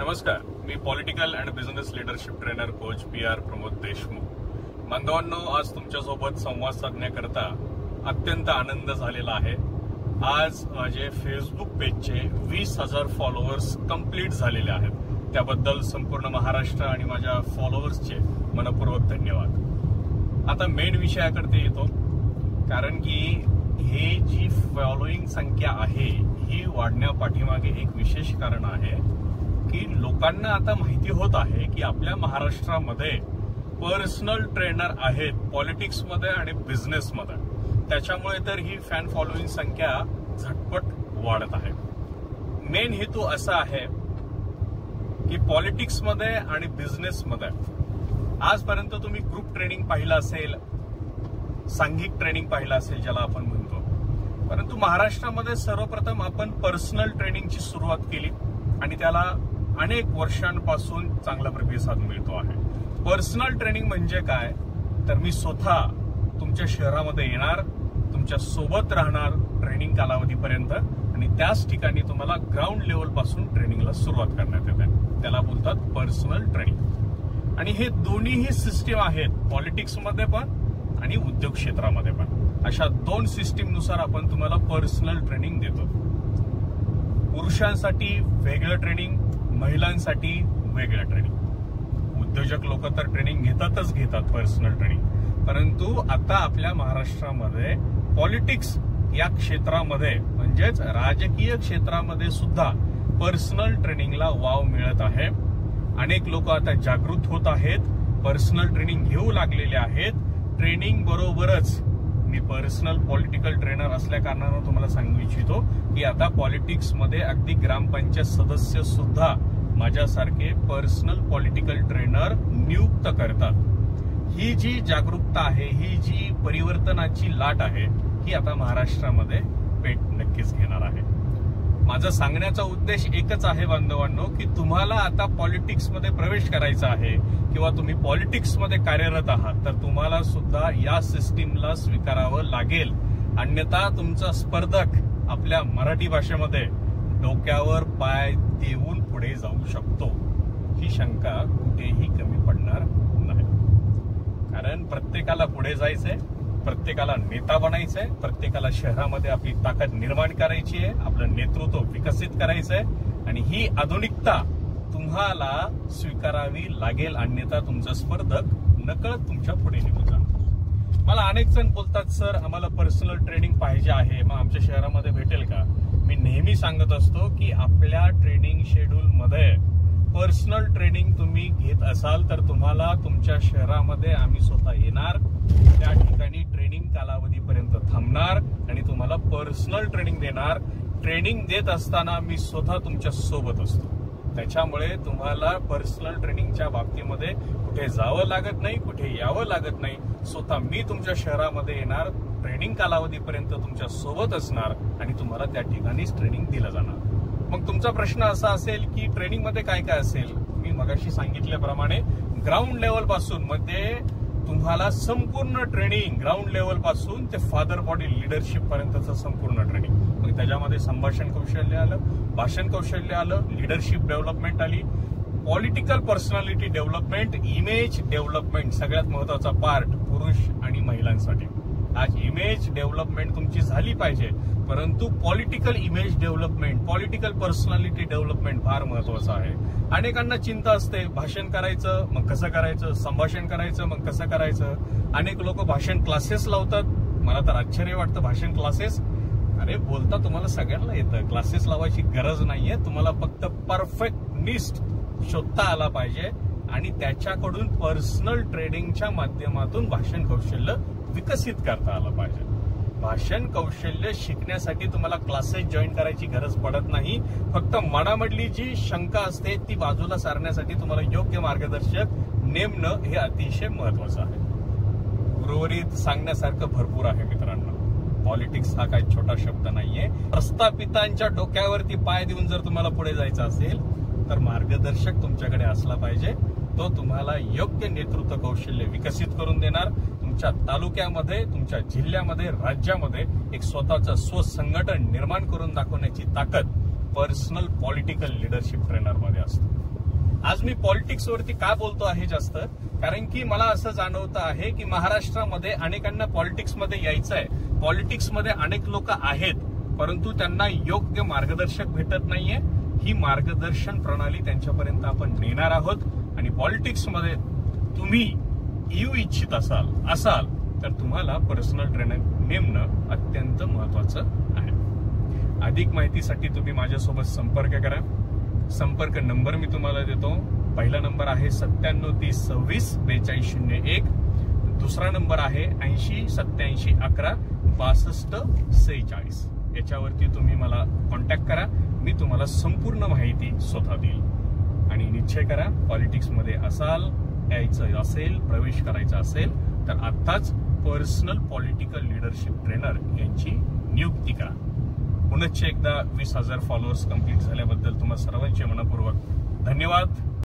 नमस्कार, मी political and business leadership trainer coach PR Pramod Deshmukh. बांधवांनो, आज तुमच्यासोबत संवाद साधण्याकरता अत्यंत आनंद झालेला आहे. आज माझे फेसबुक पेजचे 20,000 फॉलोअर्स कंप्लीट झालेले आहेत. त्याबद्दल संपूर्ण महाराष्ट्र आणि माझ्या फॉलोअर्सचे मनपूर्वक धन्यवाद. आता मेन विषयाकडे येतो, कारण की हे जी फॉलोईंग संख्या आहे ही वाढण्यापाठीमागे एक विशेष कारण आहे की लोकांना आता माहिती होत आहे की आपल्या महाराष्ट्रामध्ये पर्सनल ट्रेनर आहेत पॉलिटिक्समध्ये आणि बिझनेसमध्ये. त्याच्यामुळे तर ही फॅन फॉलोईंग संख्या झटपट वाढत आहे. मेन हेतू असा आहे की पॉलिटिक्समध्ये आणि बिझनेसमध्ये आजपर्यंत तुम्ही ग्रुप ट्रेनिंग पाहिलं असेल, सांघिक ट्रेनिंग पाहिलं असेल ज्याला आपण म्हणतो, परंतु महाराष्ट्रामध्ये सर्वप्रथम आपण पर्सनल ट्रेनिंगची सुरुवात केली आणि त्याला अनेक वर्षांपासून चांगला प्रतिसाद मिळतो आहे. पर्सनल ट्रेनिंग म्हणजे काय, तर मी स्वतः तुमच्या शहरामध्ये येणार, तुमच्या सोबत राहणार ट्रेनिंग कालावधीपर्यंत आणि त्याच ठिकाणी तुम्हाला ग्राउंड लेवल पासून ट्रेनिंगला सुरुवात करण्यात येते. त्याला बोलतात पर्सनल ट्रेनिंग. आणि हे दोन्हीही सिस्टीम आहेत पॉलिटिक्समध्ये पण आणि उद्योग क्षेत्रामध्ये पण. अशा दोन सिस्टीमनुसार आपण तुम्हाला पर्सनल ट्रेनिंग देतो. पुरुषांसाठी वेगळं ट्रेनिंग, महिलांसाठी वेगळं ट्रेनिंग. उद्योजक लोक तर ट्रेनिंग घेतात पर्सनल ट्रेनिंग, परंतु आता आपल्या महाराष्ट्रामध्ये पॉलिटिक्स या क्षेत्रामध्ये म्हणजेच राजकीय क्षेत्रामध्ये सुद्धा पर्सनल ट्रेनिंगला वाव मिळत आहे. अनेक लोक आता जागृत होत आहेत, पर्सनल ट्रेनिंग घेऊ लागलेले आहेत. ट्रेनिंग बरोबरच मी पर्सनल पॉलिटिकल ट्रेनर असल्या कारणानं तुम्हाला सांगू इच्छितो की आता पॉलिटिक्समध्ये अगदी ग्रामपंचायत सदस्य सुद्धा माझ्यासारखे पर्सनल पॉलिटिकल ट्रेनर नियुक्त करतात. ही जी जागरूकता आहे, ही जी परिवर्तनाची लाट आहे, ही आता महाराष्ट्रामध्ये पेट नक्कीच घेणार आहे. माझा सांगण्याचा उद्देश एकच आहे बांधवांनो, की तुम्हाला आता पॉलिटिक्समध्ये प्रवेश करायचा आहे किंवा तुम्ही पॉलिटिक्समध्ये कार्यरत आहात तर तुम्हाला सुद्धा या सिस्टीमला स्वीकारावं लागेल. अन्यथा तुमचा स्पर्धक आपल्या मराठी भाषेमध्ये डोक्यावर पाय देऊन पुढे जाऊ शकतो. ही शंका कुठेही कमी पडणार नाही. कारण प्रत्येकाला पुढे जायचंय, प्रत्येकाला नेता बनायचंय, प्रत्येकाला शहरामध्ये आपली ताकद निर्माण करायची आहे, आपलं नेतृत्व विकसित करायचंय आणि ही आधुनिकता तुम्हाला स्वीकारावी लागेल. अन्यथा तुमचा स्पर्धक नकळत तुमच्या पुढे निघून जाणार. मला अनेक जण बोलतात, सर आम्हाला पर्सनल ट्रेनिंग पाहिजे आहे, मग आमच्या शहरामध्ये भेटेल का? मी नेहमी सांगत असतो की आपल्या ट्रेनिंग शेड्यूल मध्ये पर्सनल ट्रेनिंग तुम्ही घेत असाल तर तुम्हाला तुमच्या शहरामध्ये आम्ही स्वतः येणार, त्या ठिकाणी ट्रेनिंग कालावधीपर्यंत थांबणार आणि तुम्हाला पर्सनल ट्रेनिंग देणार. ट्रेनिंग देत असताना मी स्वतः तुमच्या सोबत असतो. त्याच्यामुळे तुम्हाला पर्सनल ट्रेनिंगच्या बाबतीमध्ये कुठे जावं लागत नाही, कुठे यावं लागत नाही. स्वतः मी तुमच्या शहरामध्ये येणार, ट्रेनिंग कालावधीपर्यंत तुमच्या सोबत असणार आणि तुम्हाला त्या ठिकाणीच ट्रेनिंग दिलं जाणार. मग तुमचा प्रश्न असा असेल की ट्रेनिंग मध्ये काय काय असेल? मी मगाशी सांगितल्याप्रमाणे ग्राउंड लेवल पासून मध्ये तुम्हाला संपूर्ण ट्रेनिंग, ग्राउंड लेवल पासून ते फादर बॉडी लिडरशिप पर्यंतचं संपूर्ण ट्रेनिंग. मग त्याच्यामध्ये संभाषण कौशल्य आलं, भाषण कौशल्य आलं, लिडरशिप डेव्हलपमेंट आली, political personality development, image development सगळ्यात महत्वाचा पार्ट पुरुष आणि महिलांसाठी. आज इमेज डेव्हलपमेंट तुमची झाली पाहिजे, परंतु political image development, political personality development फार महत्वाचं आहे. अनेकांना चिंता असते, भाषण करायचं मग कसं करायचं, संभाषण करायचं मग कसं करायचं. अनेक लोक भाषण क्लासेस लावतात. मला तर आश्चर्य वाटतं, भाषण क्लासेस. अरे बोलता तुम्हाला सगळ्यांना येतं, क्लासेस लावायची गरज नाहीये. तुम्हाला फक्त परफेक्टनिस्ट शोधता आला पाहिजे आणि त्याच्याकडून पर्सनल ट्रेनिंगच्या माध्यमातून भाषण कौशल्य विकसित करता आलं पाहिजे. भाषण कौशल्य शिकण्यासाठी तुम्हाला क्लासेस जॉईन करायची गरज पडत नाही. फक्त मनामधली जी शंका असते ती बाजूला सारण्यासाठी तुम्हाला योग्य मार्गदर्शक नेमणं हे अतिशय महत्वाचं आहे. उर्वरित सांगण्यासारखं भरपूर आहे मित्रांनो. पॉलिटिक्स हा काही छोटा शब्द नाहीये. प्रस्थापितांच्या डोक्यावरती पाय देऊन जर तुम्हाला पुढे जायचं असेल तर मार्गदर्शक तुमच्याकडे असला पाहिजे. तो तुम्हाला योग्य नेतृत्व कौशल्य विकसित करून देणार. तुमच्या तालुक्यामध्ये, तुमच्या जिल्ह्यामध्ये, राज्यामध्ये एक स्वतःचं स्वसंघटन निर्माण करून दाखवण्याची ताकद पर्सनल पॉलिटिकल लीडरशिप ट्रेनर मध्ये असते. आज मी पॉलिटिक्स वरती का बोलतो आहे जास्त, कारण की मला असं जाणवतं आहे की महाराष्ट्रामध्ये अनेकांना पॉलिटिक्स मध्ये यायचं आहे, पॉलिटिक्स मध्ये अनेक लोक आहेत, परंतु त्यांना योग्य मार्गदर्शक भेटत नाहीये. ही मार्गदर्शन प्रणाली त्यांच्यापर्यंत आपण नेणार आहोत. आणि पॉलिटिक्स मध्ये तुम्ही येऊ इच्छित असाल तर तुम्हाला पर्सनल ट्रेनर नेमणं अत्यंत महत्वाचं आहे. अधिक माहितीसाठी तुम्ही माझ्यासोबत संपर्क करा. संपर्क नंबर मी तुम्हाला देतो. पहिला नंबर आहे 97 30 26 4201. दुसरा नंबर आहे 80 87 11 62 46. याच्यावरती तुम्ही मला कॉन्टॅक्ट करा. मी तुम्हाला संपूर्ण माहिती स्वतः देईल. आणि निश्चय करा, पॉलिटिक्स मध्ये यायचं असेल, प्रवेश करायचा असेल तर आत्ताच पर्सनल पॉलिटिकल लीडरशिप ट्रेनर यांची नियुक्ती करा. पुनश्च एकदा 20,000 फॉलोअर्स कंप्लीट झाल्याबद्दल तुम्हा सर्वांचे मनपूर्वक धन्यवाद.